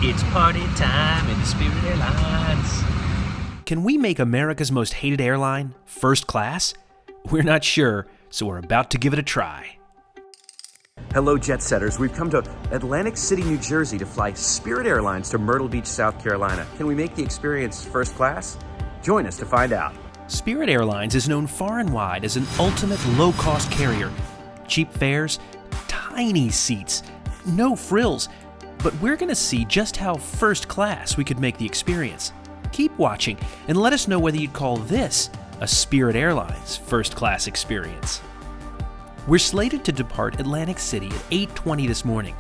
It's party time in the Spirit Airlines. Can we make America's most hated airline first class? We're not sure, so we're about to give it a try. Hello, jet setters. We've come to Atlantic City, New Jersey to fly Spirit Airlines to Myrtle Beach, South Carolina. Can we make the experience first class? Join us to find out. Spirit Airlines is known far and wide as an ultimate low-cost carrier. Cheap fares, tiny seats, no frills. But we're going to see just how first class we could make the experience. Keep watching and let us know whether you'd call this a Spirit Airlines first class experience. We're slated to depart Atlantic City at 8:20 this morning.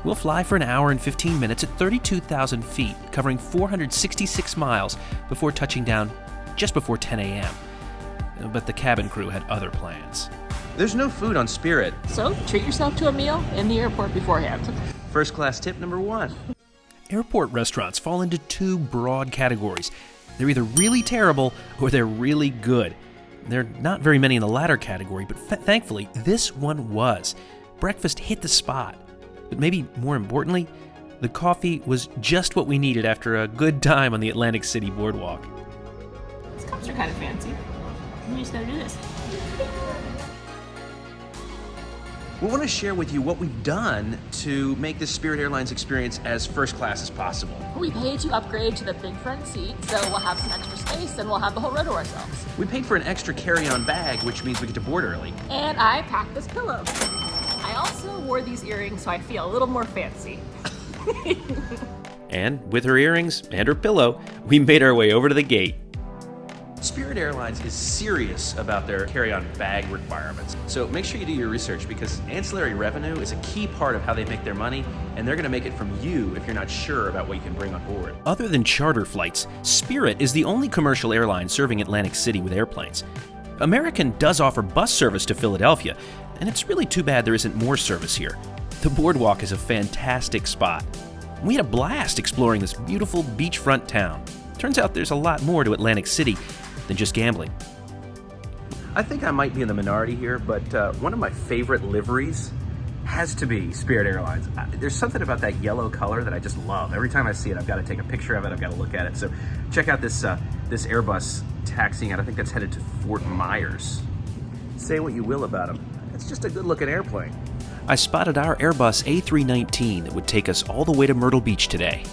We'll fly for an hour and 15 minutes at 32,000 feet, covering 466 miles before touching down just before 10 a.m. But the cabin crew had other plans. There's no food on Spirit. So treat yourself to a meal in the airport beforehand. First class tip number 1. Airport restaurants fall into two broad categories. They're either really terrible or they're really good. There are not very many in the latter category, but thankfully, this one was. Breakfast hit the spot. But maybe more importantly, the coffee was just what we needed after a good time on the Atlantic City boardwalk. These cups are kind of fancy. I'm just gonna do this. We want to share with you what we've done to make this Spirit Airlines experience as first class as possible. We paid to upgrade to the big front seat, so we'll have some extra space and we'll have the whole row to ourselves. We paid for an extra carry-on bag, which means we get to board early. And I packed this pillow. I also wore these earrings so I feel a little more fancy. And with her earrings and her pillow, we made our way over to the gate. Spirit Airlines is serious about their carry-on bag requirements. So make sure you do your research because ancillary revenue is a key part of how they make their money, and they're going to make it from you if you're not sure about what you can bring on board. Other than charter flights, Spirit is the only commercial airline serving Atlantic City with airplanes. American does offer bus service to Philadelphia, and it's really too bad there isn't more service here. The boardwalk is a fantastic spot. We had a blast exploring this beautiful beachfront town. Turns out there's a lot more to Atlantic City than just gambling. I think I might be in the minority here, but one of my favorite liveries has to be Spirit Airlines. There's something about that yellow color that I just love. Every time I see it, I've got to take a picture of it, I've got to look at it. So check out this Airbus taxiing out. I think that's headed to Fort Myers. Say what you will about them. It's just a good looking airplane. I spotted our Airbus A319 that would take us all the way to Myrtle Beach today.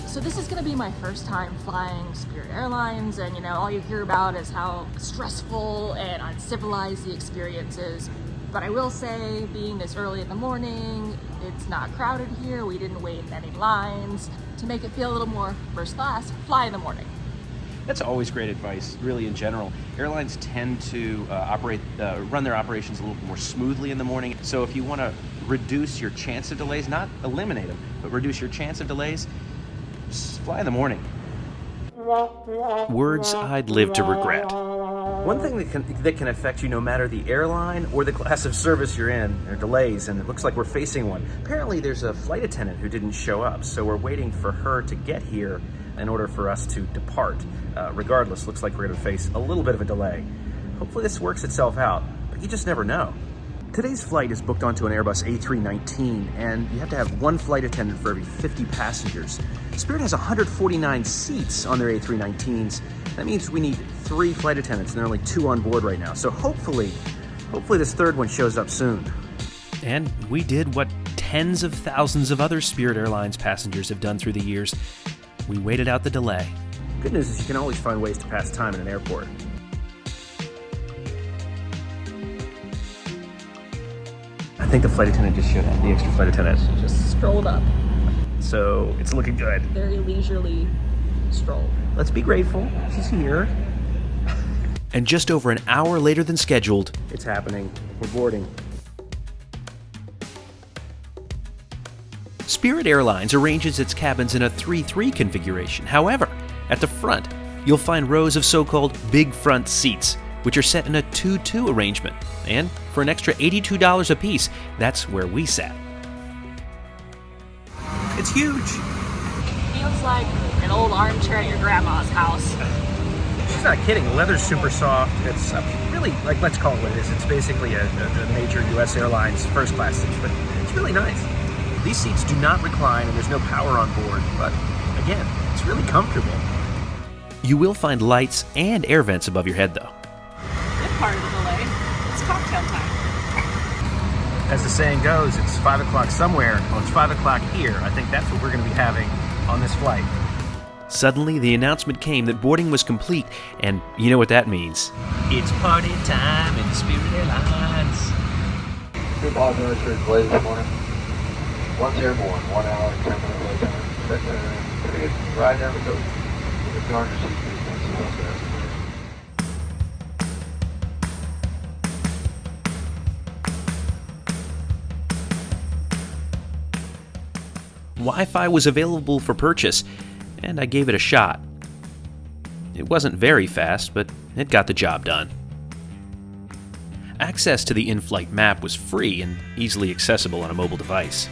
So this is gonna be my first time flying Spirit Airlines, and all you hear about is how stressful and uncivilized the experience is. But I will say, being this early in the morning, it's not crowded here. We didn't wait in any lines. To make it feel a little more first class, fly in the morning. That's always great advice, really, in general. Airlines tend to run their operations a little more smoothly in the morning. So if you want to reduce your chance of delays, not eliminate them, but reduce your chance of delays, just fly in the morning. Words I'd live to regret. One thing that can affect you no matter the airline or the class of service you're in are delays, and it looks like we're facing one. Apparently there's a flight attendant who didn't show up, so we're waiting for her to get here in order for us to depart. Regardless, looks like we're going to face a little bit of a delay. Hopefully this works itself out, but you just never know. Today's flight is booked onto an Airbus A319, and you have to have one flight attendant for every 50 passengers. Spirit has 149 seats on their A319s. That means we need 3 flight attendants, and there are only 2 on board right now. So hopefully this third one shows up soon. And we did what tens of thousands of other Spirit Airlines passengers have done through the years. We waited out the delay. Good news is you can always find ways to pass time in an airport. I think the flight attendant just showed up, the extra flight attendant. Just strolled up. So it's looking good. Very leisurely stroll. Let's be grateful she's here. And just over an hour later than scheduled, It's happening. We're boarding. Spirit Airlines arranges its cabins in a 3-3 configuration. However, at the front, you'll find rows of so-called big front seats, which are set in a 2-2 arrangement. And for an extra $82 a piece, that's where we sat. It's huge. Feels like an old armchair at your grandma's house. She's not kidding. The leather's super soft. It's really, let's call it what it is. It's basically a major U.S. Airlines first class seat, but it's really nice. These seats do not recline and there's no power on board, but again, it's really comfortable. You will find lights and air vents above your head, though. Good part of the delay. It's cocktail time. As the saying goes, it's 5 o'clock somewhere. Well, it's 5 o'clock here. I think that's what we're going to be having on this flight. Suddenly, the announcement came that boarding was complete, and you know what that means. It's party time in Spirit Airlines. We apologize for the delay this morning. One's airborne, 1 hour, 10 minute wait time. Pretty good ride down the coast. If you aren't your seat, please don't sit up there. Wi-Fi was available for purchase, and I gave it a shot. It wasn't very fast, but it got the job done. Access to the in-flight map was free and easily accessible on a mobile device.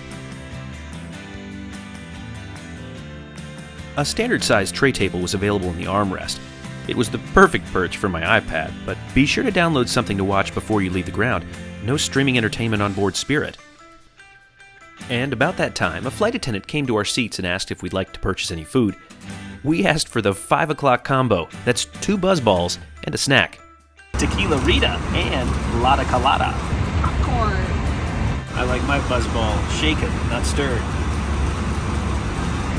A standard-sized tray table was available in the armrest. It was the perfect perch for my iPad, but be sure to download something to watch before you leave the ground. No streaming entertainment on board Spirit. And about that time, a flight attendant came to our seats and asked if we'd like to purchase any food. We asked for the 5 o'clock combo. That's 2 Buzzballs and a snack. Tequila Rita and Lotta Colada. Popcorn. I like my Buzzball shaken, not stirred.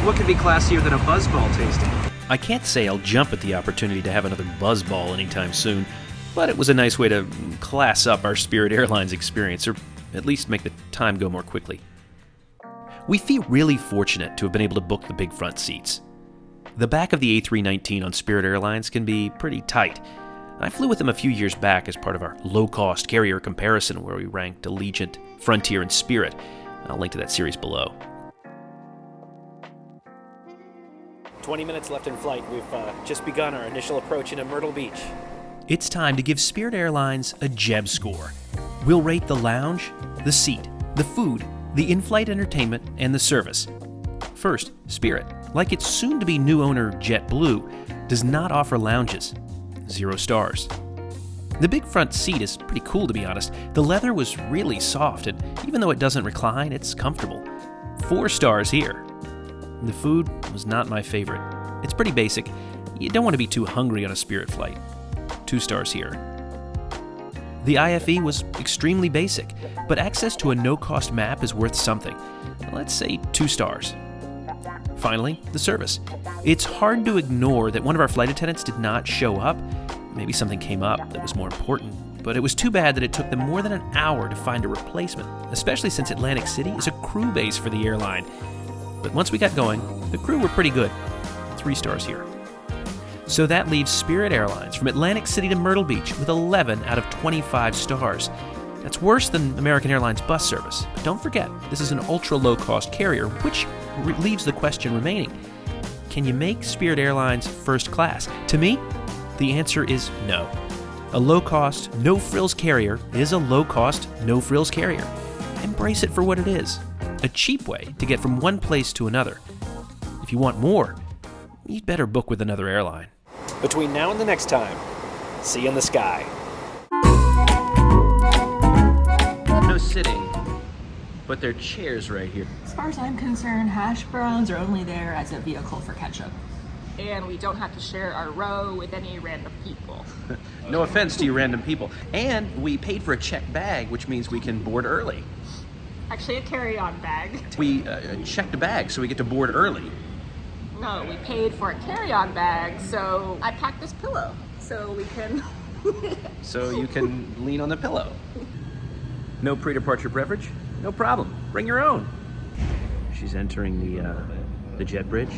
What could be classier than a Buzzball tasting? I can't say I'll jump at the opportunity to have another Buzzball anytime soon, but it was a nice way to class up our Spirit Airlines experience, or at least make the time go more quickly. We feel really fortunate to have been able to book the big front seats. The back of the A319 on Spirit Airlines can be pretty tight. I flew with them a few years back as part of our low-cost carrier comparison where we ranked Allegiant, Frontier, and Spirit. I'll link to that series below. 20 minutes left in flight. We've just begun our initial approach into Myrtle Beach. It's time to give Spirit Airlines a JebScore. We'll rate the lounge, the seat, the food, the in-flight entertainment, and the service. First, Spirit, like its soon-to-be new owner JetBlue, does not offer lounges. 0 stars. The big front seat is pretty cool, to be honest. The leather was really soft, and even though it doesn't recline, it's comfortable. 4 stars here. The food was not my favorite. It's pretty basic. You don't want to be too hungry on a Spirit flight. 2 stars here. The IFE was extremely basic, but access to a no-cost map is worth something. Let's say 2 stars. Finally, the service. It's hard to ignore that one of our flight attendants did not show up. Maybe something came up that was more important, but it was too bad that it took them more than an hour to find a replacement, especially since Atlantic City is a crew base for the airline. But once we got going, the crew were pretty good. 3 stars here. So that leaves Spirit Airlines from Atlantic City to Myrtle Beach with 11 out of 25 stars. That's worse than American Airlines bus service. But don't forget, this is an ultra-low-cost carrier, which leaves the question remaining. Can you make Spirit Airlines first class? To me, the answer is no. A low-cost, no-frills carrier is a low-cost, no-frills carrier. Embrace it for what it is. A cheap way to get from one place to another. If you want more, you'd better book with another airline. Between now and the next time, see you in the sky. No sitting, but there are chairs right here. As far as I'm concerned, hash browns are only there as a vehicle for ketchup. And we don't have to share our row with any random people. No offense to you random people. And we paid for a checked bag, which means we can board early. Actually, a carry-on bag. We checked a bag, so we get to board early. No, we paid for a carry-on bag, so I packed this pillow so we can... So you can lean on the pillow. No pre-departure beverage? No problem. Bring your own. She's entering the jet bridge.